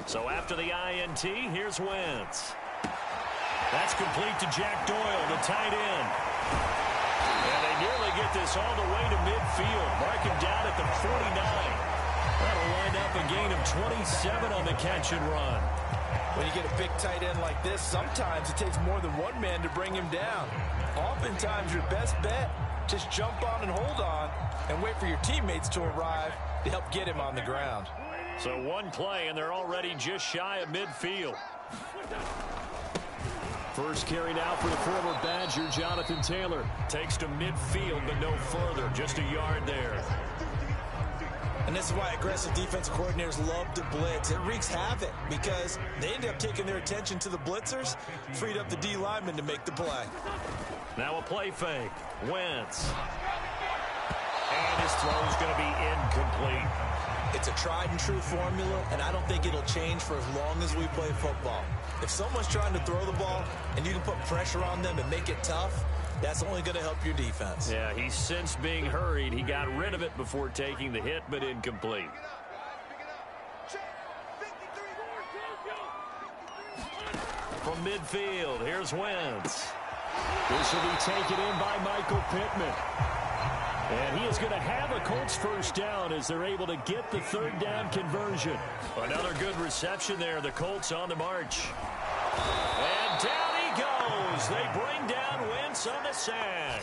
So after the INT, here's Wentz. That's complete to Jack Doyle, the tight end. And they nearly get this all the way to midfield. Mark him down at the 49. That'll wind up a gain of 27 on the catch and run. When you get a big tight end like this, sometimes it takes more than one man to bring him down. Oftentimes, your best bet, just jump on and hold on and wait for your teammates to arrive to help get him on the ground. So one play, and they're already just shy of midfield. First carry now for the former Badger, Jonathan Taylor. Takes to midfield, but no further. Just a yard there. And this is why aggressive defensive coordinators love to blitz. It wreaks havoc because they end up taking their attention to the blitzers, freed up the D lineman to make the play. Now a play fake. Wentz. And his throw is going to be incomplete. It's a tried and true formula, and I don't think it'll change for as long as we play football. If someone's trying to throw the ball and you can put pressure on them and make it tough, that's only going to help your defense. Yeah, he's since being hurried. He got rid of it before taking the hit, but incomplete. From midfield, here's Wentz. This will be taken in by Michael Pittman. And he is going to have a Colts first down as they're able to get the third down conversion. Another good reception there. The Colts on the march. And down he goes. They bring down Wentz on the sack.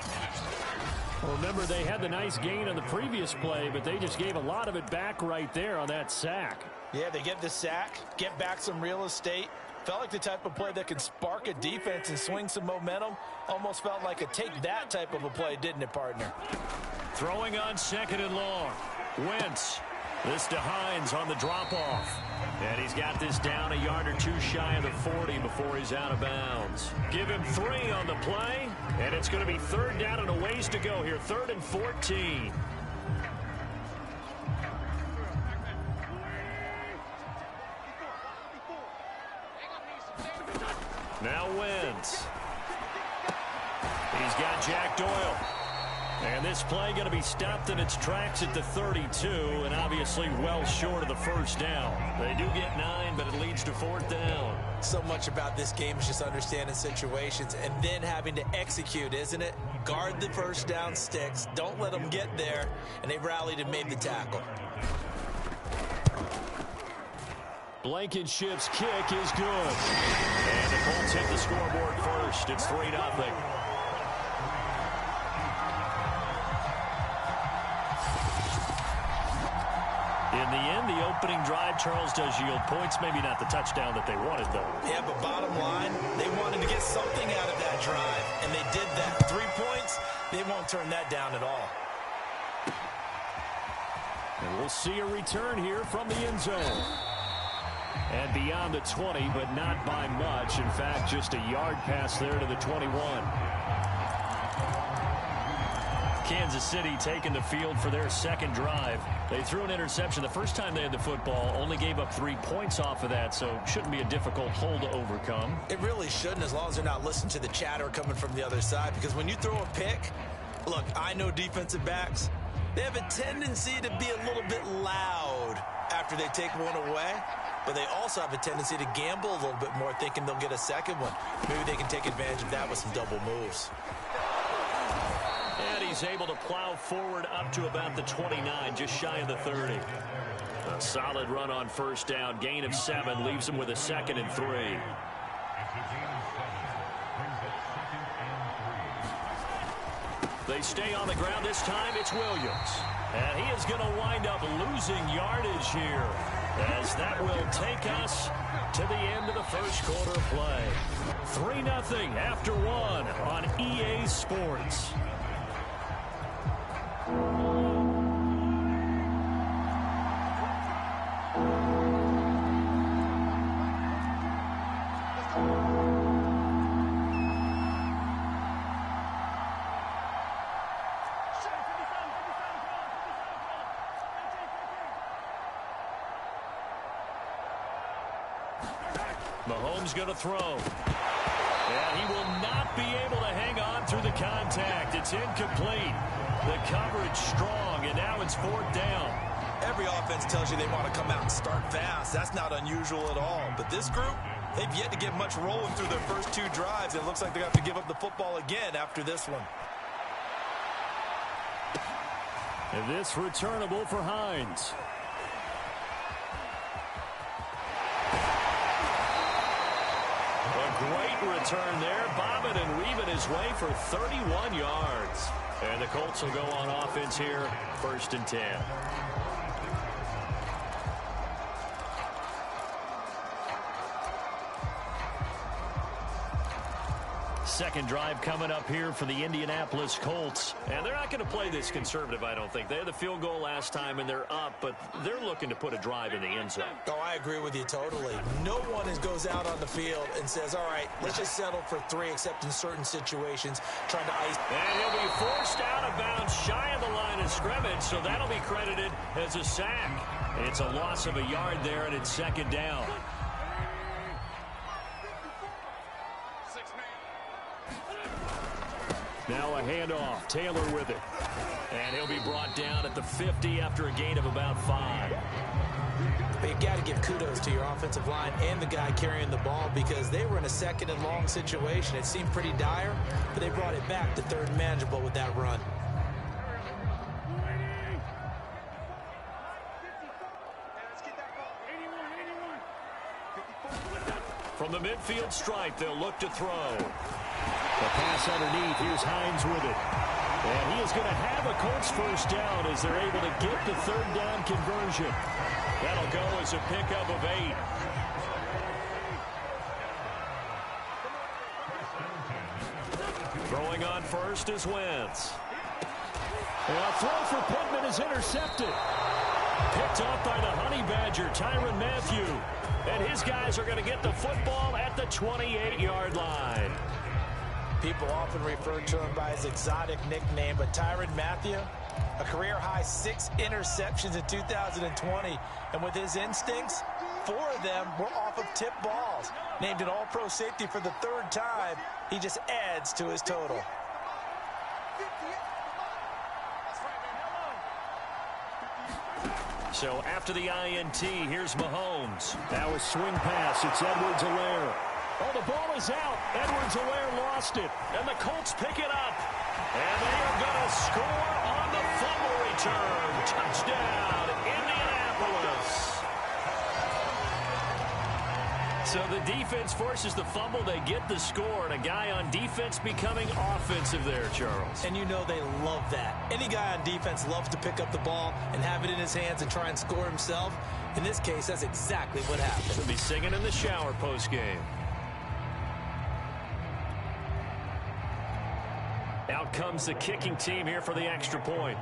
Well, remember, they had the nice gain on the previous play, but they just gave a lot of it back right there on that sack. Yeah, they get the sack, get back some real estate. Felt like the type of play that can spark a defense and swing some momentum. Almost felt like a take-that type of a play, didn't it, partner? Throwing on second and long. Wentz. This to Hines on the drop-off. And he's got this down a yard or two shy of the 40 before he's out of bounds. Give him 3 on the play, and it's going to be third down and a ways to go here. 3rd and 14. Now Wentz. He's got Jack Doyle. And this play going to be stopped in its tracks at the 32, and obviously well short of the first down. They do get 9, but it leads to 4th down. So much about this game is just understanding situations and then having to execute, isn't it? Guard the first down sticks. Don't let them get there, and they rallied and made the tackle. Blankenship's kick is good. And the Colts hit the scoreboard first. It's 3-0. In the end, the opening drive, Charles, does yield points. Maybe not the touchdown that they wanted, though. Yeah, but bottom line, they wanted to get something out of that drive, and they did that. 3 points, they won't turn that down at all. And we'll see a return here from the end zone. And beyond the 20, but not by much. In fact, just a yard pass there to the 21. Kansas City taking the field for their second drive. They threw an interception the first time they had the football, only gave up 3 points off of that, so shouldn't be a difficult hole to overcome. It really shouldn't, as long as they're not listening to the chatter coming from the other side, because when you throw a pick, look, I know defensive backs, they have a tendency to be a little bit loud after they take one away, but they also have a tendency to gamble a little bit more, thinking they'll get a second one. Maybe they can take advantage of that with some double moves. And he's able to plow forward up to about the 29, just shy of the 30. A solid run on first down. Gain of 7 leaves him with a 2nd and 3. They stay on the ground. This time it's Williams. And he is going to wind up losing yardage here, as that will take us to the end of the first quarter of play. 3-0 after 1 on EA Sports. Mahomes going to throw. And he will not be able to hang on through the contact. It's incomplete. The coverage strong, and now it's 4th down. Every offense tells you they want to come out and start fast. That's not unusual at all. But this group, they've yet to get much rolling through their first 2 drives. It looks like they're going to have to give up the football again after this one. And this returnable for Hines. A great return there. Bobbing and weaving his way for 31 yards. And the Colts will go on offense here, 1st and 10. Second drive coming up here for the Indianapolis Colts. And they're not going to play this conservative, I don't think. They had the field goal last time, and they're up, but they're looking to put a drive in the end zone. Oh, I agree with you totally. No one goes out on the field and says, all right, let's just settle for 3, except in certain situations, trying to ice. And he'll be forced out of bounds shy of the line of scrimmage, so that'll be credited as a sack. It's a loss of a yard there, and it's 2nd down. Now a handoff. Taylor with it. And he'll be brought down at the 50 after a gain of about 5. But you've got to give kudos to your offensive line and the guy carrying the ball because they were in a 2nd and long situation. It seemed pretty dire, but they brought it back to 3rd and manageable with that run. From the midfield stripe, they'll look to throw. The pass underneath. Here's Hines with it. And he is going to have a Colts 1st down as they're able to get the 3rd down conversion. That'll go as a pickup of 8. Throwing on first is Wentz. And a throw for Pittman is intercepted. Picked up by the Honey Badger, Tyrann Mathieu. And his guys are going to get the football at the 28-yard line. People often refer to him by his exotic nickname, but Tyrann Mathieu, a career-high 6 interceptions in 2020. And with his instincts, 4 of them were off of tip balls. Named an all-pro safety for the 3rd time, he just adds to his total. So after the INT, here's Mahomes. Now a swing pass. It's Edwards-Helaire. Oh, the ball is out. Edwards-Helaire lost it. And the Colts pick it up. And they are going to score on the fumble return. Touchdown, Indianapolis. So the defense forces the fumble. They get the score. And a guy on defense becoming offensive there, Charles. And you know they love that. Any guy on defense loves to pick up the ball and have it in his hands and try and score himself. In this case, that's exactly what happened. He'll be singing in the shower post-game. Out comes the kicking team here for the extra point.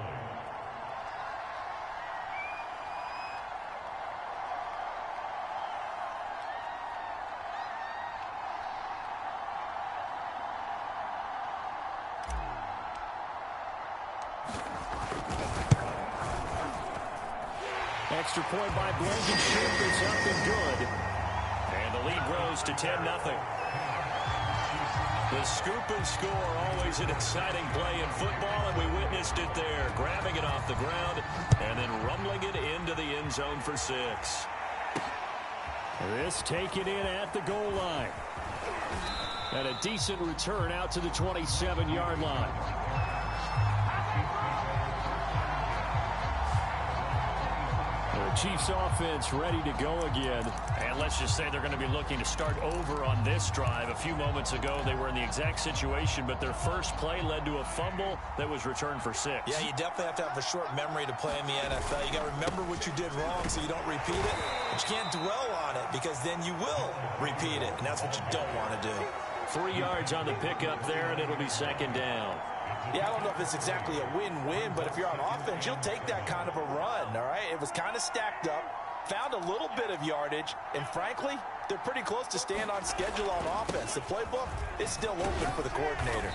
Extra point by Blankenship is up and good. And the lead grows to 10-0. The scoop and score, always an exciting play in football, and we witnessed it there. Grabbing it off the ground and then rumbling it into the end zone for 6. This taken in at the goal line. And a decent return out to the 27-yard line. The Chiefs offense ready to go again. And let's just say they're going to be looking to start over on this drive. A few moments ago, they were in the exact situation, but their first play led to a fumble that was returned for 6. Yeah, you definitely have to have a short memory to play in the NFL. You got to remember what you did wrong so you don't repeat it. But you can't dwell on it because then you will repeat it, and that's what you don't want to do. 3 yards on the pickup there, and it'll be 2nd down. Yeah, I don't know if it's exactly a win-win, but if you're on offense, you'll take that kind of a run, all right? It was kind of stacked up, found a little bit of yardage, and frankly, they're pretty close to staying on schedule on offense. The playbook is still open for the coordinator.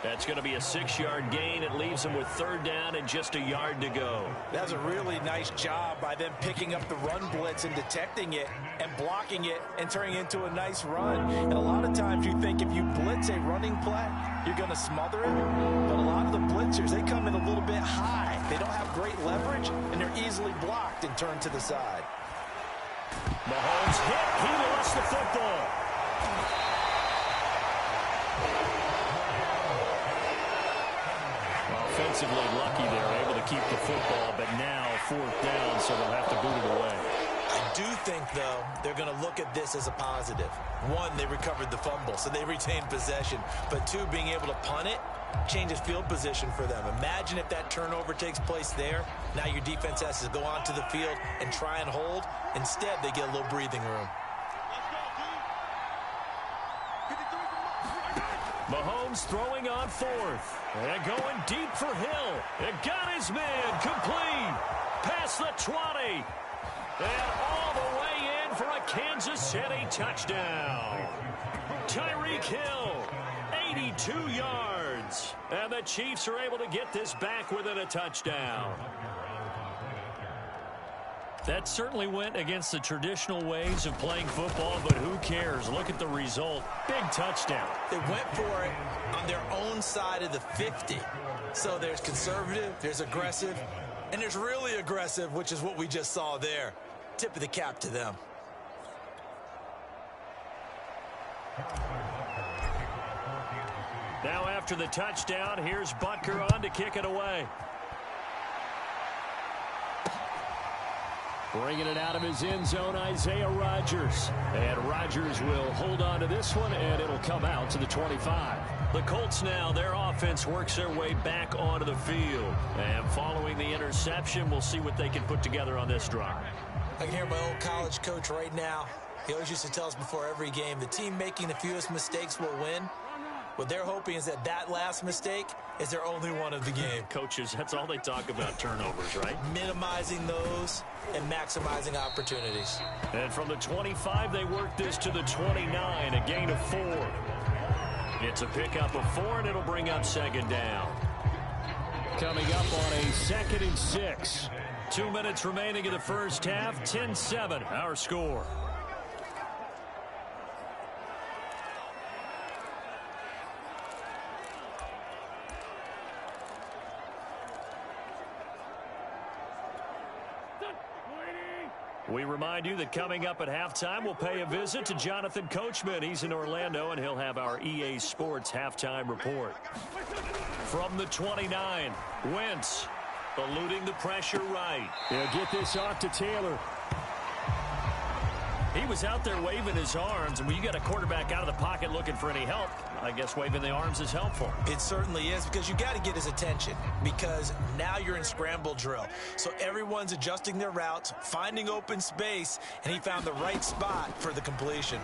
That's going to be a 6-yard gain. It leaves them with 3rd down and just a yard to go. That's a really nice job by them picking up the run blitz and detecting it and blocking it and turning it into a nice run. And a lot of times you think if you blitz a running play, you're going to smother it. But a lot of the blitz blitzers, they come in a little bit high. They don't have great leverage, and they're easily blocked and turned to the side. Mahomes hit. He lost the football. Offensively lucky they're able to keep the football, but now 4th down, so they'll have to boot it away. I do think, though, they're going to look at this as a positive. One, they recovered the fumble, so they retained possession. But two, being able to punt it changes field position for them. Imagine if that turnover takes place there. Now your defense has to go onto the field and try and hold. Instead, they get a little breathing room. Mahomes throwing on 4th. And going deep for Hill. It got his man complete. Past the 20. And all the way in for a Kansas City touchdown. Tyreek Hill, 82 yards. And the Chiefs are able to get this back within a touchdown. That certainly went against the traditional ways of playing football, but who cares? Look at the result. Big touchdown. They went for it on their own side of the 50. So there's conservative, there's aggressive, and there's really aggressive, which is what we just saw there. Tip of the cap to them. Now after the touchdown, here's Butker on to kick it away. Bringing it out of his end zone, Isaiah Rodgers. And Rodgers will hold on to this one, and it'll come out to the 25. The Colts now, their offense works their way back onto the field. And following the interception, we'll see what they can put together on this drive. I can hear my old college coach right now. He always used to tell us before every game, the team making the fewest mistakes will win. What they're hoping is that that last mistake is their only one of the game. Coaches, that's all they talk about, turnovers, right? Minimizing those and maximizing opportunities. And from the 25, they work this to the 29, a gain of 4. It's a pickup of 4, and it'll bring up 2nd down. Coming up on a 2nd and 6. 2 minutes remaining in the first half, 10-7, our score. We remind you that coming up at halftime, we'll pay a visit to Jonathan Coachman. He's in Orlando, and he'll have our EA Sports halftime report. From the 29, Wentz eluding the pressure right. He'll get this off to Taylor. He was out there waving his arms, and when you got a quarterback out of the pocket looking for any help, I guess waving the arms is helpful. It certainly is, because you got to get his attention, because now you're in scramble drill. So everyone's adjusting their routes, finding open space, and he found the right spot for the completion.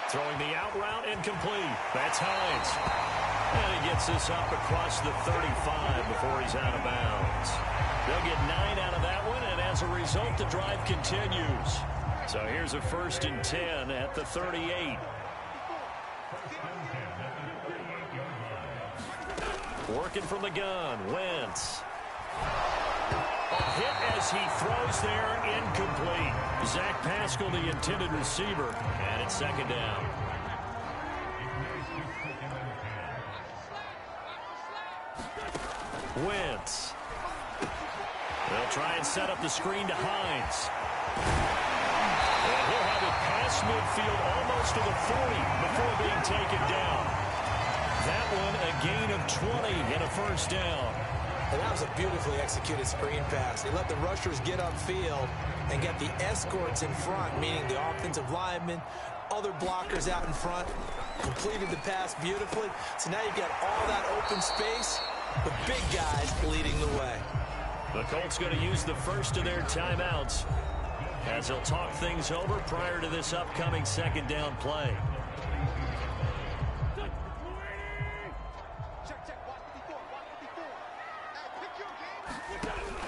Throwing the out route incomplete. That's Hines. And he gets this up across the 35 before he's out of bounds. They'll get 9 out of that one, and as a result, the drive continues. So here's a 1st and 10 at the 38. Working from the gun, Wentz. A hit as he throws there, incomplete. Zach Pascal, the intended receiver, and it's 2nd down. Wentz. They'll try and set up the screen to Hines. And he'll have it past midfield almost to the 40 before being taken down. That one a gain of 20 and a 1st down. And that was a beautifully executed screen pass. They let the rushers get upfield and get the escorts in front, meaning the offensive linemen, other blockers out in front, completed the pass beautifully. So now you've got all that open space with big guys leading the way. The Colts going to use the first of their timeouts as they'll talk things over prior to this upcoming 2nd down play.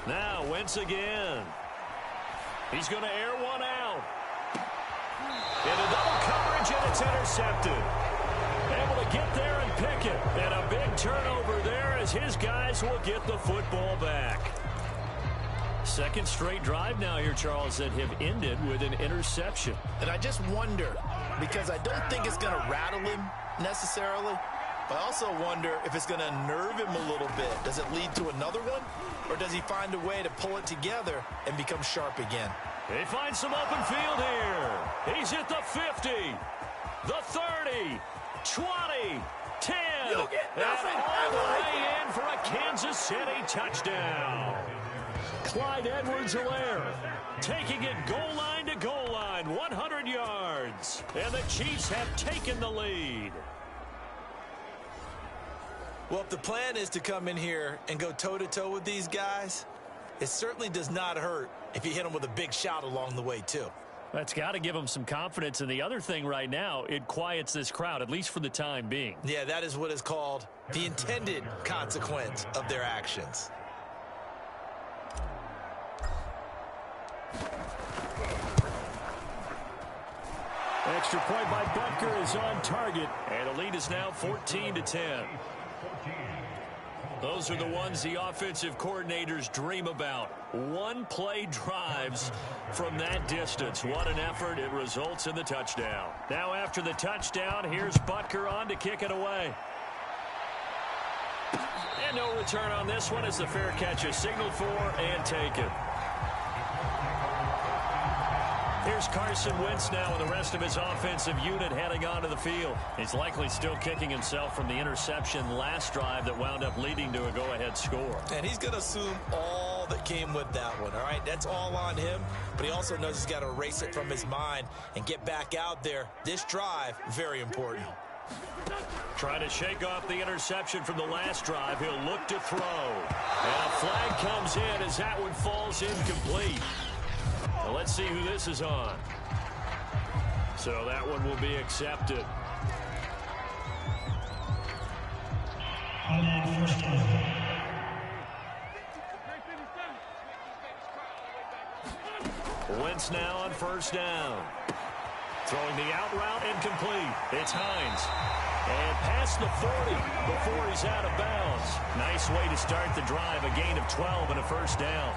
Now Wentz again. He's going to air one out. Into double coverage, and it's intercepted. Able to get there and pick it. And a big turnover there as his guys will get the football back. 2nd straight drive now here, Charles, that have ended with an interception. And I just wonder, because I don't think it's going to rattle him necessarily, I also wonder if it's going to nerve him a little bit. Does it lead to another one? Or does he find a way to pull it together and become sharp again? They find some open field here. He's hit the 50, the 30, 20, 10, and all the way in for a Kansas City touchdown. Clyde Edwards-Helaire taking it goal line to goal line, 100 yards. And the Chiefs have taken the lead. Well, if the plan is to come in here and go toe-to-toe with these guys, it certainly does not hurt if you hit them with a big shot along the way, too. That's got to give them some confidence. And the other thing right now, it quiets this crowd, at least for the time being. Yeah, that is what is called the intended consequence of their actions. Extra point by Butker is on target, and the lead is now 14-10. Those are the ones the offensive coordinators dream about. One-play drives from that distance. What an effort. It results in the touchdown. Now after the touchdown, here's Butker on to kick it away. And no return on this one as the fair catch is signaled for and taken. Here's Carson Wentz now with the rest of his offensive unit heading onto the field. He's likely still kicking himself from the interception last drive that wound up leading to a go-ahead score. And he's going to assume all that came with that one, all right? That's all on him, but he also knows he's got to erase it from his mind and get back out there. This drive, very important. Trying to shake off the interception from the last drive. He'll look to throw. And a flag comes in as that one falls incomplete. Well, let's see who this is on. So that one will be accepted. Wentz now on first down. Throwing the out route incomplete. It's Hines. And past the 40 before he's out of bounds. Nice way to start the drive. A gain of 12 and a first down.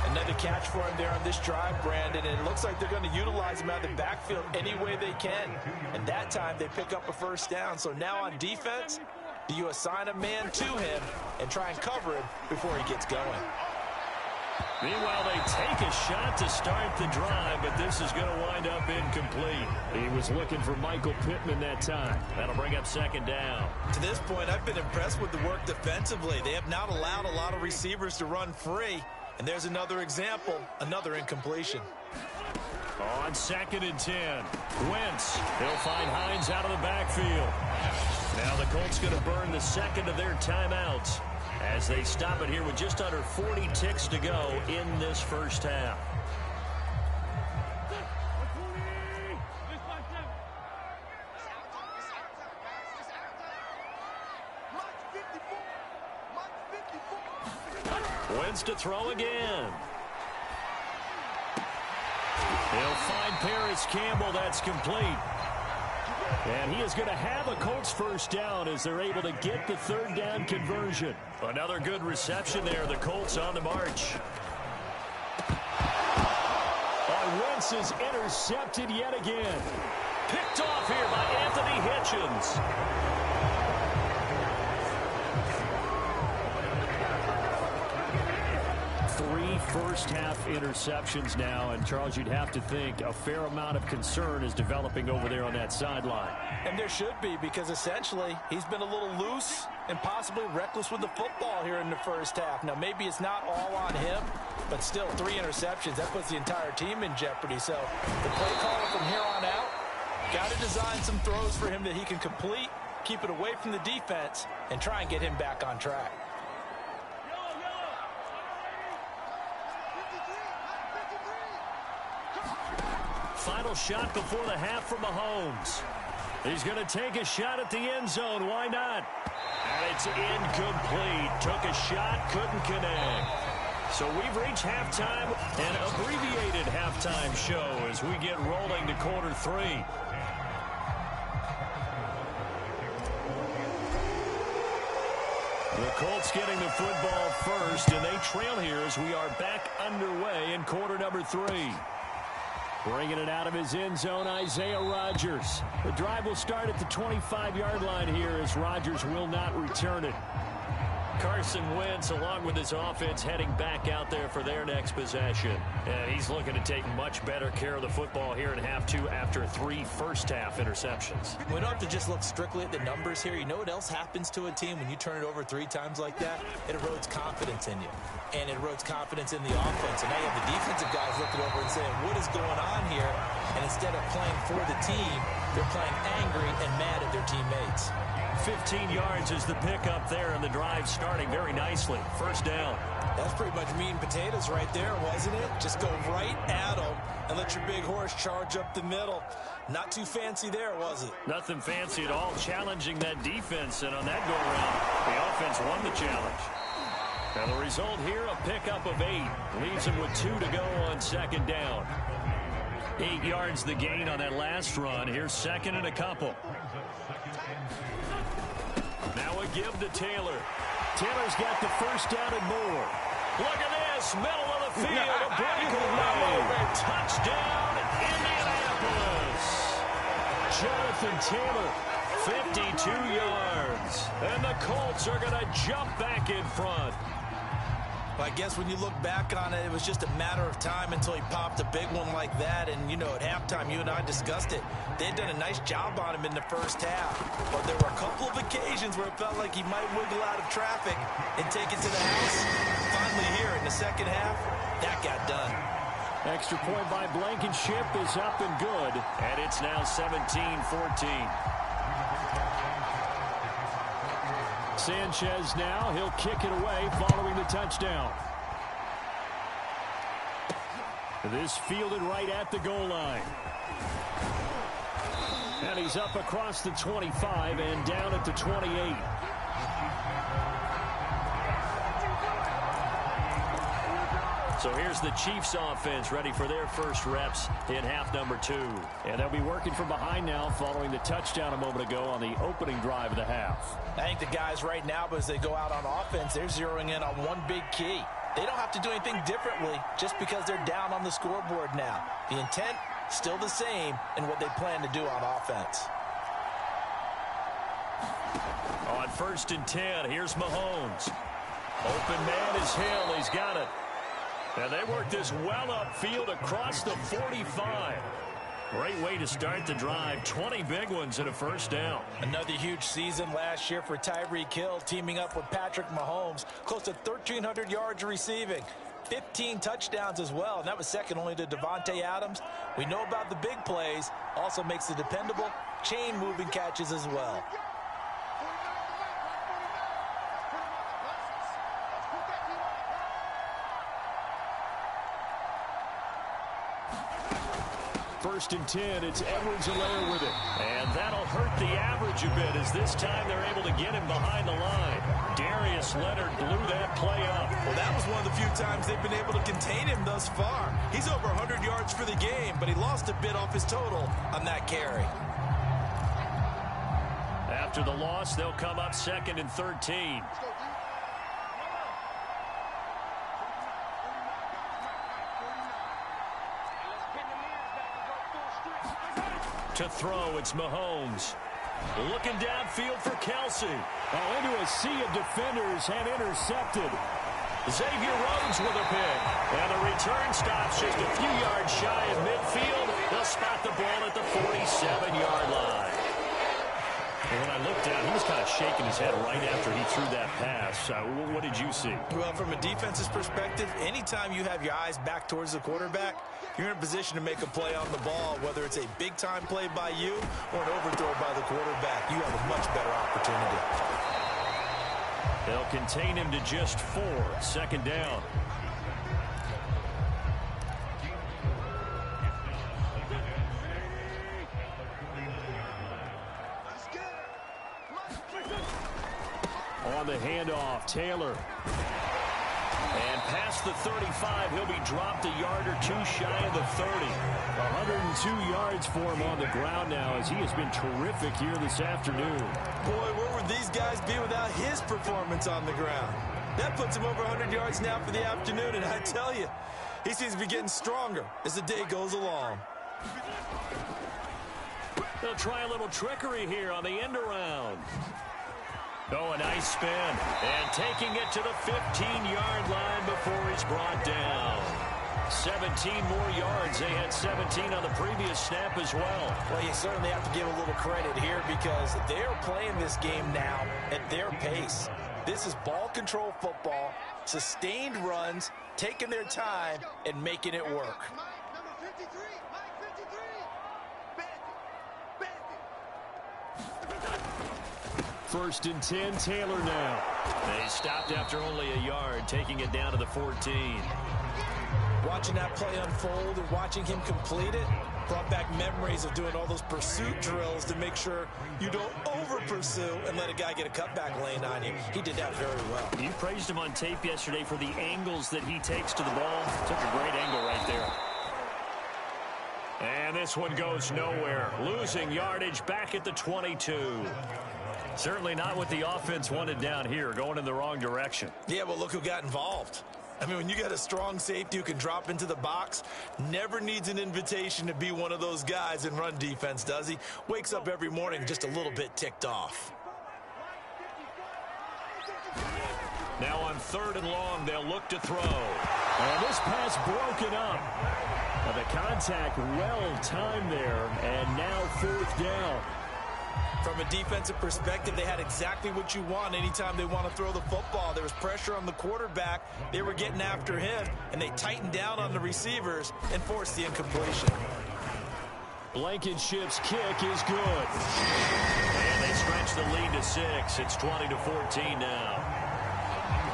Another catch for him there on this drive, Brandon, and it looks like they're going to utilize him out of the backfield any way they can. And that time they pick up a first down. So now on defense, do you assign a man to him and try and cover him before he gets going? Meanwhile, they take a shot to start the drive, but this is going to wind up incomplete. He was looking for Michael Pittman that time. That'll bring up second down. To this point, I've been impressed with the work defensively. They have not allowed a lot of receivers to run free. And there's another example, another incompletion. On 2nd and 10, Wentz. He'll find Hines out of the backfield. Now the Colts going to burn the second of their timeouts as they stop it here with just under 40 ticks to go in this first half. Wentz to throw again. He'll find Paris Campbell. That's complete. And he is going to have a Colts first down as they're able to get the third down conversion. Another good reception there. The Colts on the march. Wentz is intercepted yet again. Picked off here by Anthony Hitchens. First-half interceptions now, and Charles, you'd have to think a fair amount of concern is developing over there on that sideline. And there should be, because essentially he's been a little loose and possibly reckless with the football here in the first half. Now, maybe it's not all on him, but still 3 interceptions. That puts the entire team in jeopardy. So the play caller from here on out got to design some throws for him that he can complete, keep it away from the defense, and try and get him back on track. Final shot before the half from Mahomes. He's going to take a shot at the end zone. Why not? And it's incomplete. Took a shot, couldn't connect. So we've reached halftime, an abbreviated halftime show as we get rolling to quarter 3. The Colts getting the football first, and they trail here as we are back underway in quarter number 3. Bringing it out of his end zone, Isaiah Rodgers. The drive will start at the 25-yard line here as Rodgers will not return it. Carson Wentz, along with his offense, heading back out there for their next possession. And he's looking to take much better care of the football here in half two after 3 first-half interceptions. We don't have to just look strictly at the numbers here. You know what else happens to a team when you turn it over 3 times like that? It erodes confidence in you. And it erodes confidence in the offense. And now you have the defensive guys looking over and saying, what is going on here? And instead of playing for the team, they're playing angry and mad at their teammates. 15 yards is the pickup there, and the drive starting very nicely. First down. That's pretty much meat and potatoes right there, wasn't it? Just go right at them and let your big horse charge up the middle. Not too fancy there, was it? Nothing fancy at all, challenging that defense, and on that go-around, the offense won the challenge. And the result here, a pickup of 8. Leaves him with 2 to go on second down. 8 yards the gain on that last run. Here's second and a couple. Now a give to Taylor. Taylor's got the first down and more. Look at this, middle of the field, a breakaway. Touchdown, Indianapolis. Jonathan Taylor, 52 yards. And the Colts are going to jump back in front. I guess when you look back on it, it was just a matter of time until he popped a big one like that. And, you know, at halftime, you and I discussed it. They'd done a nice job on him in the first half. But there were a couple of occasions where it felt like he might wiggle out of traffic and take it to the house. Finally here in the second half, that got done. Extra point by Blankenship is up and good. And it's now 17-14. Sanchez now, he'll kick it away following the touchdown. This fielded right at the goal line. And he's up across the 25 and down at the 28. So here's the Chiefs offense ready for their first reps in half number 2. And they'll be working from behind now following the touchdown a moment ago on the opening drive of the half. I think the guys right now, as they go out on offense, they're zeroing in on one big key. They don't have to do anything differently just because they're down on the scoreboard now. The intent, still the same in what they plan to do on offense. On 1st and 10, here's Mahomes. Open man is Hill. He's got it. And they work this well upfield across the 45. Great way to start the drive. 20 big ones and a first down. Another huge season last year for Tyreek Hill, teaming up with Patrick Mahomes. Close to 1,300 yards receiving. 15 touchdowns as well, and that was second only to Devontae Adams. We know about the big plays. Also makes the dependable chain-moving catches as well. First and 10, it's Edwards-Helaire with it. And that'll hurt the average a bit as this time they're able to get him behind the line. Darius Leonard blew that play up. Well, that was one of the few times they've been able to contain him thus far. He's over 100 yards for the game, but he lost a bit off his total on that carry. After the loss, they'll come up 2nd and 13. To throw, it's Mahomes. Looking downfield for Kelsey. Oh, into a sea of defenders and intercepted. Xavier Rhodes with a pick. And the return stops just a few yards shy of midfield. They'll spot the ball at the 47-yard line. And when I looked down, he was kind of shaking his head right after he threw that pass. What did you see? Well, from a defense's perspective, anytime you have your eyes back towards the quarterback, you're in a position to make a play on the ball, whether it's a big-time play by you or an overthrow by the quarterback. You have a much better opportunity. They'll contain him to just 4. Second down. On the handoff, Taylor. And past the 35, he'll be dropped a yard or 2 shy of the 30. 102 yards for him on the ground now as he has been terrific here this afternoon. Boy, where would these guys be without his performance on the ground? That puts him over 100 yards now for the afternoon, and I tell you, He seems to be getting stronger as the day goes along. They'll try a little trickery here on the end around. Oh, a nice spin. And taking it to the 15-yard line before he's brought down. 17 more yards. They had 17 on the previous snap as well. Well, you certainly have to give a little credit here because they're playing this game now at their pace. This is ball control football, sustained runs, taking their time, and making it work. First and 10, Taylor now. They stopped after only a yard, taking it down to the 14. Watching that play unfold and watching him complete it brought back memories of doing all those pursuit drills to make sure you don't over-pursue and let a guy get a cutback lane on you. He did that very well. You praised him on tape yesterday for the angles that he takes to the ball. Took a great angle right there. And this one goes nowhere. Losing yardage back at the 22. Certainly not what the offense wanted down here, going in the wrong direction. Yeah, but look who got involved. I mean, when you got a strong safety who can drop into the box, never needs an invitation to be one of those guys in run defense, does he? Wakes up every morning just a little bit ticked off. Now on 3rd and long, they'll look to throw. And this pass broken up. Now the contact well timed there, and now 4th down. From a defensive perspective, they had exactly what you want anytime they want to throw the football. There was pressure on the quarterback. They were getting after him, and they tightened down on the receivers and forced the incompletion. Blankenship's kick is good. And they stretch the lead to 6. It's 20-14 now.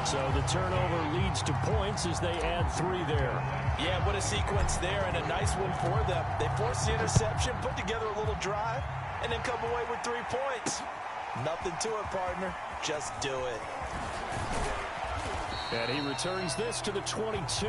So the turnover leads to points as they add 3 there. Yeah, what a sequence there, and a nice one for them. They forced the interception, put together a little drive, and then come away with 3 points. Nothing to it, partner. Just do it. And he returns this to the 22.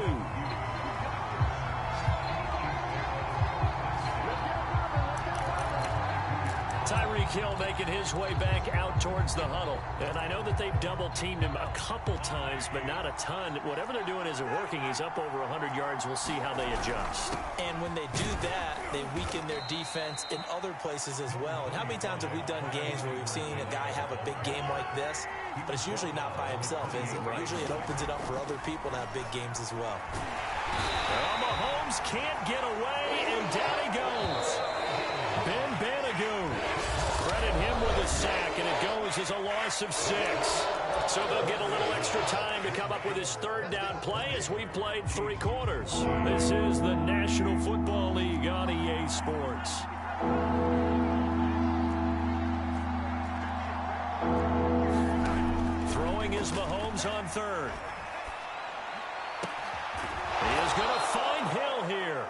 Tyreek Hill making his way back out towards the huddle. And I know that they've double-teamed him a couple times, but not a ton. Whatever they're doing isn't working. He's up over 100 yards. We'll see how they adjust. And when they do that, they weaken their defense in other places as well. And how many times have we done games where we've seen a guy have a big game like this, but it's usually not by himself, is it? Usually it opens it up for other people to have big games as well. Well, Mahomes can't get away, and down he goes. Ben Banagoo. Credit him with a sack, and it goes as a loss of 6. So they'll get a little extra time to come up with his 3rd down play as we played 3 quarters. This is the National Football League on EA Sports. Throwing is Mahomes on 3rd. He is going to find Hill here.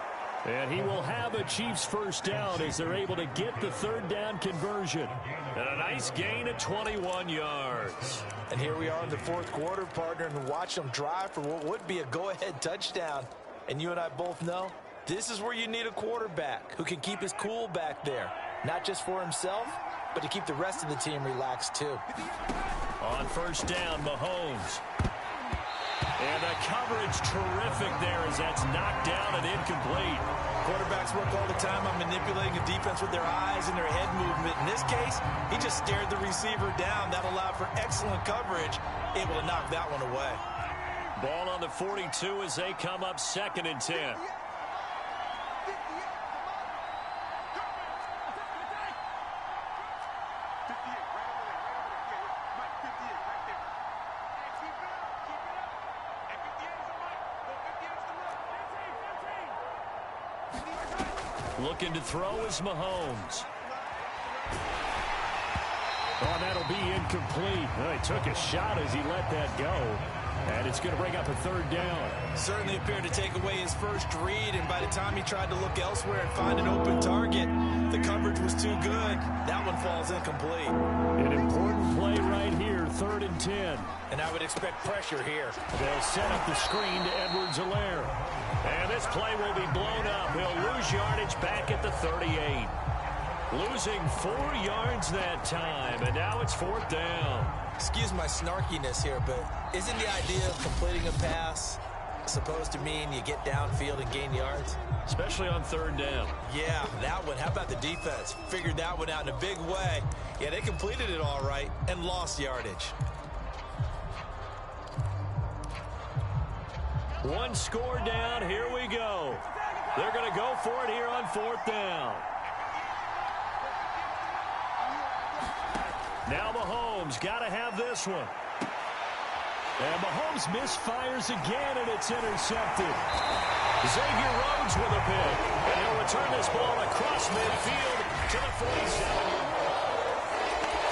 And he will have a Chiefs 1st down as they're able to get the 3rd down conversion. And a nice gain of 21 yards. And here we are in the 4th quarter, partner, and watch them drive for what would be a go-ahead touchdown. And you and I both know this is where you need a quarterback who can keep his cool back there. Not just for himself, but to keep the rest of the team relaxed too. On 1st down, Mahomes. And the coverage terrific there as that's knocked down and incomplete. Quarterbacks work all the time on manipulating a defense with their eyes and their head movement. In this case, he just stared the receiver down. That allowed for excellent coverage, able to knock that one away. Ball on the 42 as they come up 2nd and 10. Looking to throw is Mahomes. Oh, that'll be incomplete. Well, he took a shot as he let that go. And it's going to bring up a 3rd down. Certainly appeared to take away his first read, and by the time he tried to look elsewhere and find an open target, the coverage was too good. That one falls incomplete. An important play right here, 3rd and 10. And I would expect pressure here. They'll set up the screen to Edwards-Helaire. And this play will be blown up. He'll lose yardage back at the 38. Losing 4 yards that time, and now it's 4th down. Excuse my snarkiness here, but isn't the idea of completing a pass supposed to mean you get downfield and gain yards? Especially on third down. Yeah, that one. How about the defense? Figured that one out in a big way. Yeah, they completed it all right and lost yardage. One score down. Here we go. They're going to go for it here on fourth down. Now Mahomes got to have this one. And Mahomes misfires again, and it's intercepted. Xavier Rhodes with a pick. And he'll return this ball across midfield to the 47.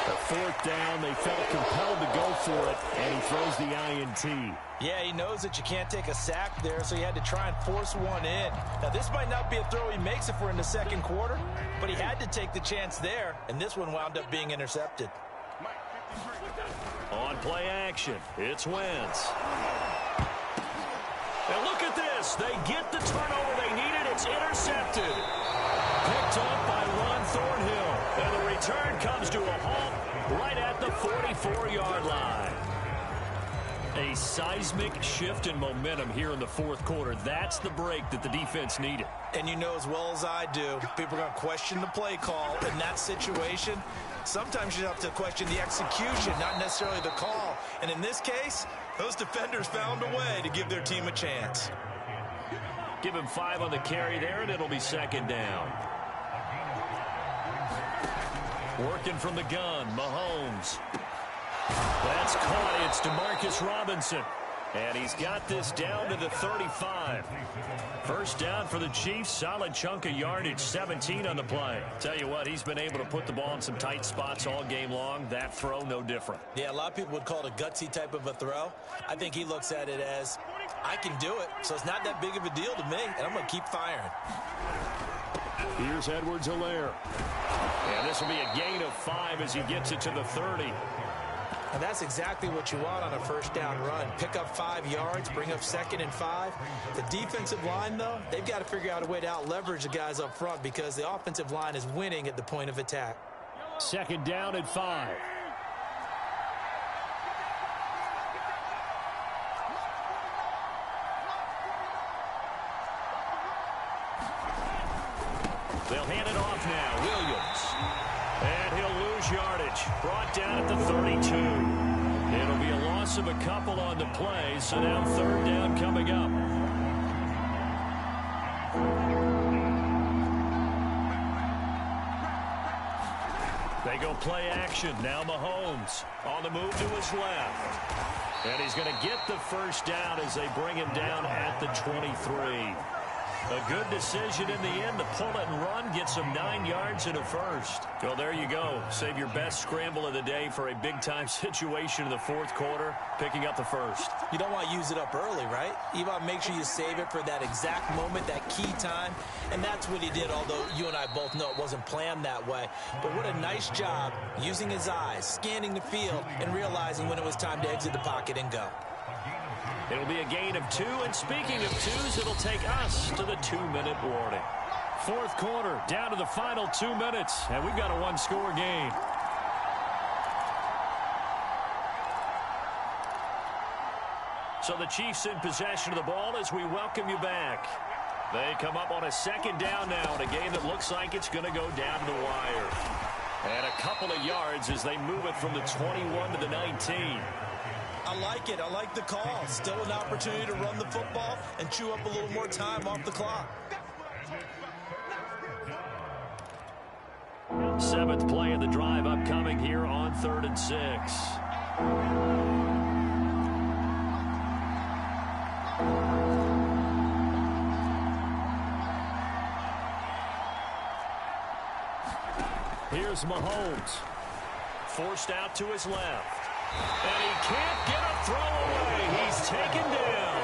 At fourth down, they felt compelled to go for it, and he throws the INT. Yeah, he knows that you can't take a sack there, so he had to try and force one in. Now, this might not be a throw he makes if we're in the second quarter, but he had to take the chance there, and this one wound up being intercepted. On play action, it's Wentz. And look at this. They get the turnover they needed. It's intercepted. Picked up by Ron Thornhill. And the return comes to a halt right at the 44-yard line. A seismic shift in momentum here in the fourth quarter. That's the break that the defense needed. And you know as well as I do, people are going to question the play call in that situation. Sometimes you have to question the execution, not necessarily the call. And in this case, those defenders found a way to give their team a chance. Give him 5 on the carry there, and it'll be second down. Working from the gun, Mahomes. That's caught. It's DeMarcus Robinson. And he's got this down to the 35. First down for the Chiefs. Solid chunk of yardage, 17 on the play. Tell you what, he's been able to put the ball in some tight spots all game long. That throw, no different. Yeah, a lot of people would call it a gutsy type of a throw. I think he looks at it as, I can do it, so it's not that big of a deal to me, and I'm going to keep firing. Here's Edwards-Helaire. And this will be a gain of 5 as he gets it to the 30. And that's exactly what you want on a first down run. Pick up 5 yards, bring up 2nd and 5. The defensive line, though, they've got to figure out a way to out-leverage the guys up front because the offensive line is winning at the point of attack. Second down at 5. They'll hand it off now. Williams. And he'll lose yardage. Brought down at the 32. It'll be a loss of a couple on the play, so now third down coming up. They go play action. Now Mahomes on the move to his left. And he's going to get the first down as they bring him down at the 23. A good decision in the end to pull it and run, get some 9 yards and a first. Well, there you go. Save your best scramble of the day for a big-time situation in the fourth quarter, picking up the first. You don't want to use it up early, right? You want to make sure you save it for that exact moment, that key time, and that's what he did, although you and I both know it wasn't planned that way. But what a nice job using his eyes, scanning the field, and realizing when it was time to exit the pocket and go. It'll be a gain of 2, and speaking of 2s, it'll take us to the 2-minute warning. Fourth quarter, down to the final 2 minutes, and we've got a one-score game. So the Chiefs in possession of the ball as we welcome you back. They come up on a second down now in a game that looks like it's going to go down to the wire. And a couple of yards as they move it from the 21 to the 19. I like it. I like the call. Still an opportunity to run the football and chew up a little more time off the clock. 7th play of the drive upcoming here on 3rd and 6. Here's Mahomes. Forced out to his left. And he can't get a throw away. He's taken down.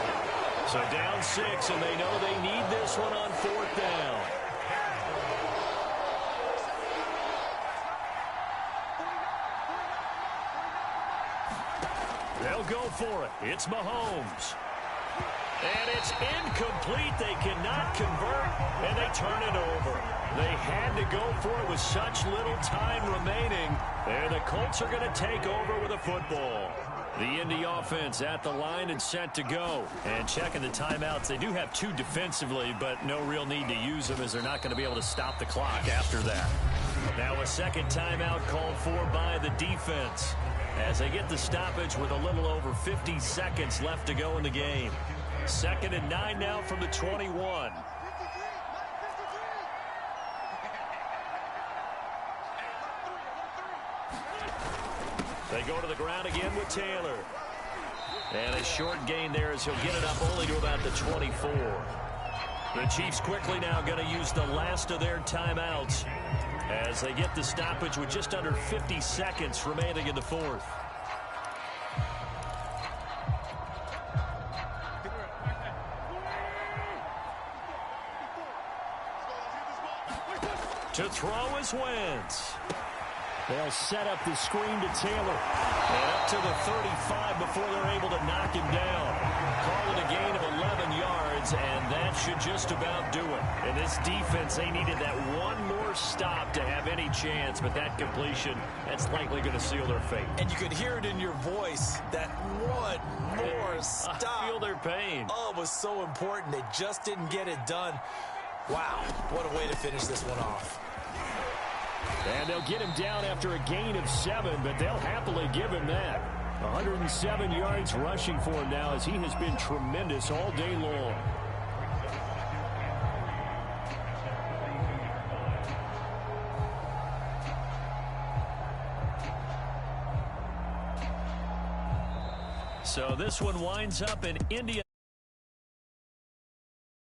So down 6, and they know they need this one on 4th down. They'll go for it. It's Mahomes. And it's incomplete. They cannot convert, and they turn it over. They had to go for it with such little time remaining. And the Colts are going to take over with a football. The Indy offense at the line and set to go. And checking the timeouts. They do have 2 defensively, but no real need to use them as they're not going to be able to stop the clock after that. Now a second timeout called for by the defense as they get the stoppage with a little over 50 seconds left to go in the game. 2nd and 9 now from the 21. They go to the ground again with Taylor. And a short gain there as he'll get it up only to about the 24. The Chiefs quickly now going to use the last of their timeouts as they get the stoppage with just under 50 seconds remaining in the 4th. To throw is Wentz. They'll set up the screen to Taylor. And up to the 35 before they're able to knock him down. Call it a gain of 11 yards, and that should just about do it. And this defense, they needed that one more stop to have any chance, but that completion, that's likely going to seal their fate. And you could hear it in your voice, that one more stop. I feel their pain. Oh, it was so important. They just didn't get it done. Wow, what a way to finish this one off. And they'll get him down after a gain of 7, but they'll happily give him that. 107 yards rushing for him now as he has been tremendous all day long. So this one winds up in India.